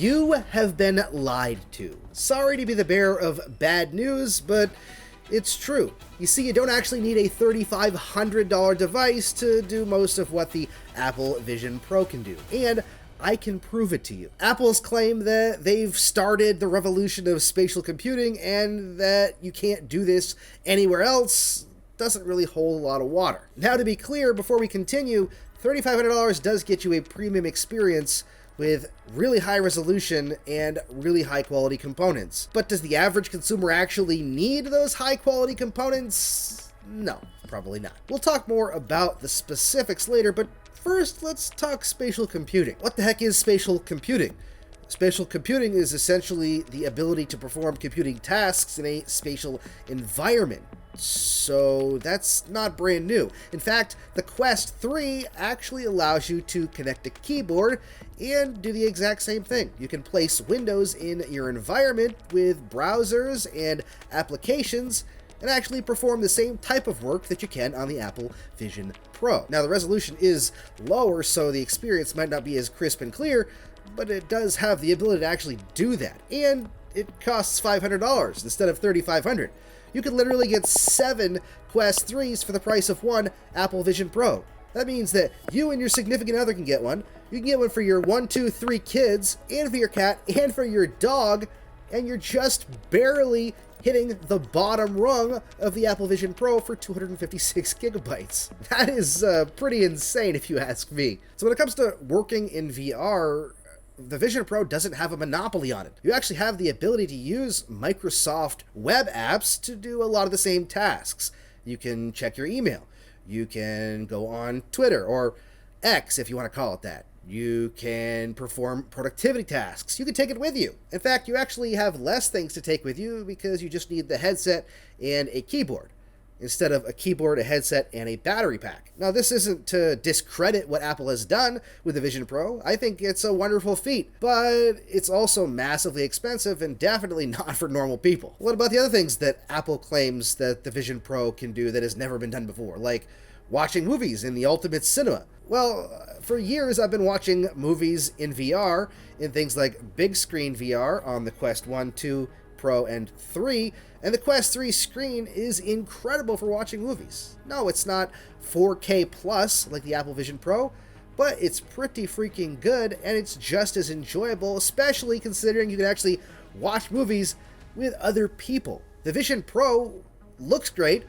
You have been lied to. Sorry to be the bearer of bad news, but it's true. You see, you don't actually need a $3,500 device to do most of what the Apple Vision Pro can do. And I can prove it to you. Apple's claim that they've started the revolution of spatial computing and that you can't do this anywhere else doesn't really hold a lot of water. Now, to be clear, before we continue, $3,500 does get you a premium experience with really high resolution and really high quality components. But does the average consumer actually need those high quality components? No, probably not. We'll talk more about the specifics later, but first, let's talk spatial computing. What the heck is spatial computing? Spatial computing is essentially the ability to perform computing tasks in a spatial environment. So that's not brand new. In fact, the Quest 3 actually allows you to connect a keyboard and do the exact same thing. You can place windows in your environment with browsers and applications and actually perform the same type of work that you can on the Apple Vision Pro. Now, the resolution is lower, so the experience might not be as crisp and clear, but it does have the ability to actually do that. And it costs $500 instead of $3,500. You can literally get 7 Quest 3s for the price of one Apple Vision Pro. That means that you and your significant other can get one. You can get one for your 1, 2, 3 kids, and for your cat, and for your dog, and you're just barely hitting the bottom rung of the Apple Vision Pro for 256 gigabytes. That is pretty insane if you ask me. So when it comes to working in VR, the Vision Pro doesn't have a monopoly on it. You actually have the ability to use Microsoft web apps to do a lot of the same tasks. You can check your email. You can go on Twitter, or X if you want to call it that. You can perform productivity tasks. You can take it with you. In fact, you actually have less things to take with you because you just need the headset and a keyboard, instead of a keyboard, a headset, and a battery pack. Now, this isn't to discredit what Apple has done with the Vision Pro. I think it's a wonderful feat, but it's also massively expensive and definitely not for normal people. What about the other things that Apple claims that the Vision Pro can do that has never been done before, like watching movies in the ultimate cinema? Well, for years I've been watching movies in VR, in things like big screen VR on the Quest 1, 2, Pro, and 3, and the Quest 3 screen is incredible for watching movies. No, it's not 4K plus like the Apple Vision Pro, but it's pretty freaking good, and it's just as enjoyable, especially considering you can actually watch movies with other people. The Vision Pro looks great,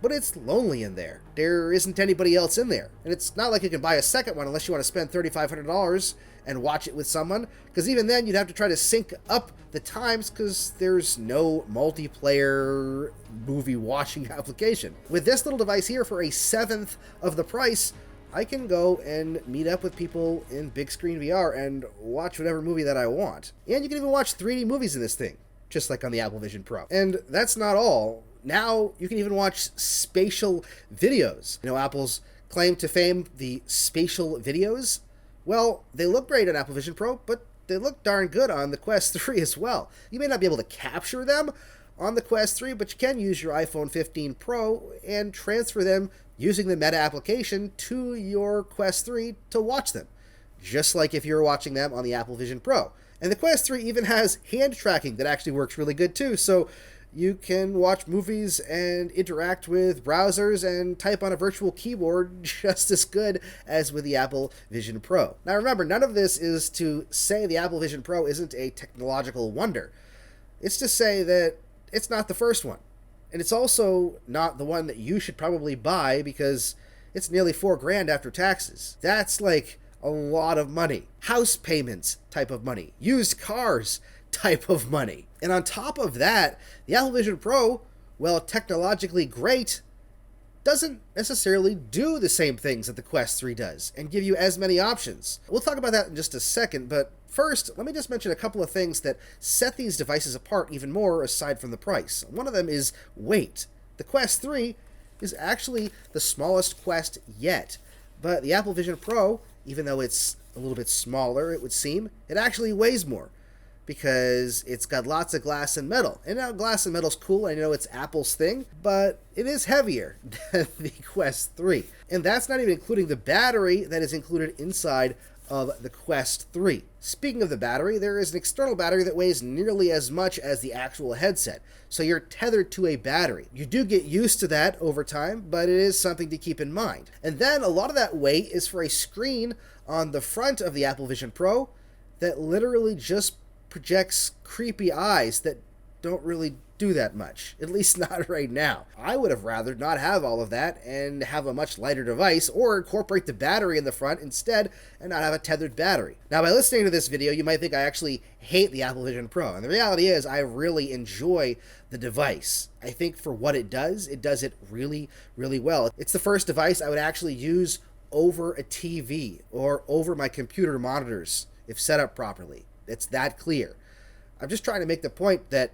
but it's lonely in there. There isn't anybody else in there. And it's not like you can buy a second one unless you want to spend $3,500 and watch it with someone, because even then you'd have to try to sync up the times because there's no multiplayer movie watching application. With this little device here, for a seventh of the price, I can go and meet up with people in big screen VR and watch whatever movie that I want. And you can even watch 3D movies in this thing, just like on the Apple Vision Pro. And that's not all. Now you can even watch spatial videos. You know, Apple's claim to fame, the spatial videos. Well, they look great on Apple Vision Pro, but they look darn good on the Quest 3 as well. You may not be able to capture them on the Quest 3, but you can use your iPhone 15 Pro and transfer them using the Meta application to your Quest 3 to watch them, just like if you were watching them on the Apple Vision Pro. And the Quest 3 even has hand tracking that actually works really good too, so you can watch movies and interact with browsers and type on a virtual keyboard just as good as with the Apple Vision Pro. Now remember, none of this is to say the Apple Vision Pro isn't a technological wonder. It's to say that it's not the first one. And it's also not the one that you should probably buy because it's nearly $4,000 after taxes. That's like a lot of money. House payments type of money. Used cars type of money. And on top of that, the Apple Vision Pro, while technologically great, doesn't necessarily do the same things that the Quest 3 does and give you as many options. We'll talk about that in just a second, but first, let me just mention a couple of things that set these devices apart even more aside from the price. One of them is weight. The Quest 3 is actually the smallest Quest yet, but the Apple Vision Pro, even though it's a little bit smaller, it would seem, it actually weighs more, because it's got lots of glass and metal. And now glass and metal's cool, I know it's Apple's thing, but it is heavier than the Quest 3. And that's not even including the battery that is included inside of the Quest 3. Speaking of the battery, there is an external battery that weighs nearly as much as the actual headset, so you're tethered to a battery. You do get used to that over time, but it is something to keep in mind. And then a lot of that weight is for a screen on the front of the Apple Vision Pro that literally just projects creepy eyes that don't really do that much, at least not right now. I would have rather not have all of that and have a much lighter device, or incorporate the battery in the front instead and not have a tethered battery. Now, by listening to this video, you might think I actually hate the Apple Vision Pro, and the reality is I really enjoy the device. I think for what it does it really, really well. It's the first device I would actually use over a TV or over my computer monitors if set up properly. It's that clear. I'm just trying to make the point that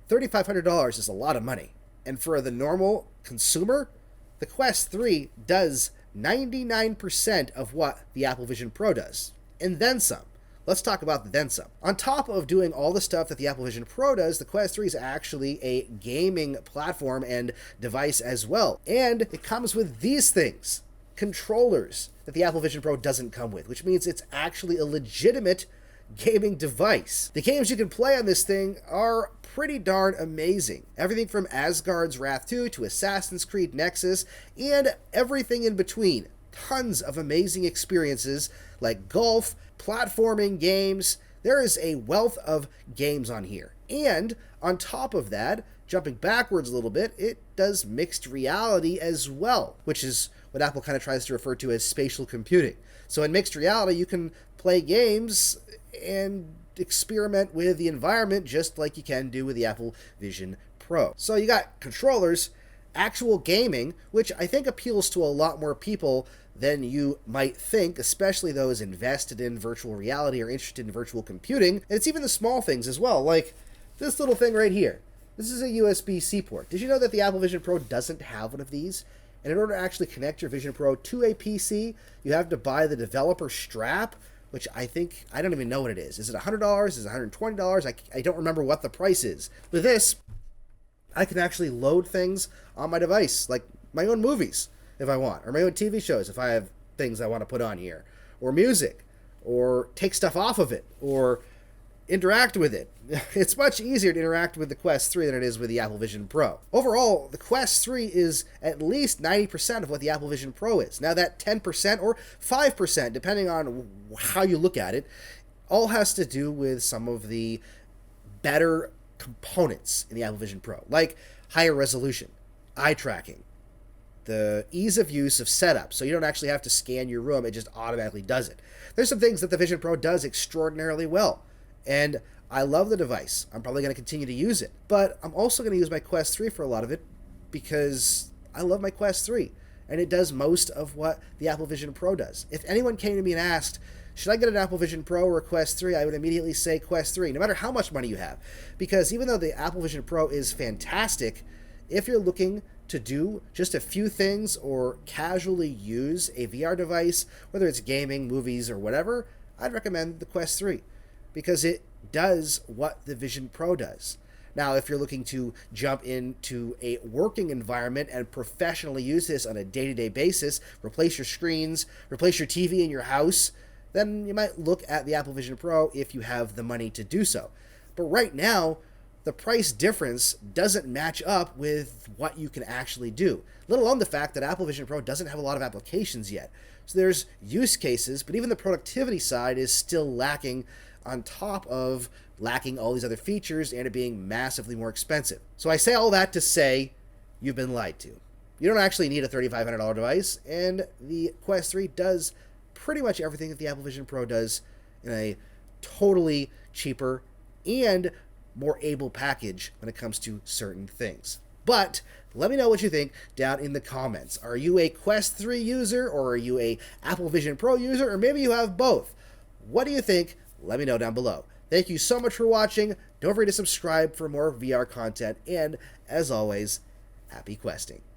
$3,500 is a lot of money. And for the normal consumer, the Quest 3 does 99% of what the Apple Vision Pro does. And then some. Let's talk about the then some. On top of doing all the stuff that the Apple Vision Pro does, the Quest 3 is actually a gaming platform and device as well. And it comes with these things. Controllers that the Apple Vision Pro doesn't come with, which means it's actually a legitimate gaming device. The games you can play on this thing are pretty darn amazing. Everything from Asgard's Wrath 2 to Assassin's Creed Nexus and everything in between. Tons of amazing experiences like golf, platforming games. There is a wealth of games on here. And on top of that, jumping backwards a little bit, it does mixed reality as well, which is what Apple kind of tries to refer to as spatial computing. So in mixed reality, you can play games and experiment with the environment just like you can do with the Apple Vision Pro. So you got controllers, actual gaming, which I think appeals to a lot more people than you might think, especially those invested in virtual reality or interested in virtual computing. And it's even the small things as well, like this little thing right here. This is a USB-C port. Did you know that the Apple Vision Pro doesn't have one of these? And in order to actually connect your Vision Pro to a PC, you have to buy the developer strap, which I don't even know what it is. Is it $100? Is it $120? I don't remember what the price is. With this, I can actually load things on my device, like my own movies if I want, or my own TV shows if I have things I want to put on here, or music, or take stuff off of it, or interact with it. It's much easier to interact with the Quest 3 than it is with the Apple Vision Pro. Overall, the Quest 3 is at least 90% of what the Apple Vision Pro is. Now that 10% or 5%, depending on how you look at it, all has to do with some of the better components in the Apple Vision Pro, like higher resolution, eye tracking, the ease of use of setup, so you don't actually have to scan your room, it just automatically does it. There's some things that the Vision Pro does extraordinarily well, and I love the device. I'm probably going to continue to use it, but I'm also going to use my Quest 3 for a lot of it because I love my Quest 3, and it does most of what the Apple Vision Pro does. If anyone came to me and asked, should I get an Apple Vision Pro or a Quest 3, I would immediately say Quest 3, no matter how much money you have, because even though the Apple Vision Pro is fantastic, if you're looking to do just a few things or casually use a VR device, whether it's gaming, movies, or whatever, I'd recommend the Quest 3 because it does what the Vision Pro does. Now, if you're looking to jump into a working environment and professionally use this on a day-to-day basis, replace your screens, replace your TV in your house, then you might look at the Apple Vision Pro if you have the money to do so. But right now, the price difference doesn't match up with what you can actually do, let alone the fact that Apple Vision Pro doesn't have a lot of applications yet. So there's use cases, but even the productivity side is still lacking on top of lacking all these other features and it being massively more expensive. So I say all that to say you've been lied to. You don't actually need a $3,500 device, and the Quest 3 does pretty much everything that the Apple Vision Pro does in a totally cheaper and more able package when it comes to certain things. But let me know what you think down in the comments. Are you a Quest 3 user, or are you a Apple Vision Pro user, or maybe you have both? What do you think? Let me know down below. Thank you so much for watching. Don't forget to subscribe for more VR content, and as always, happy questing.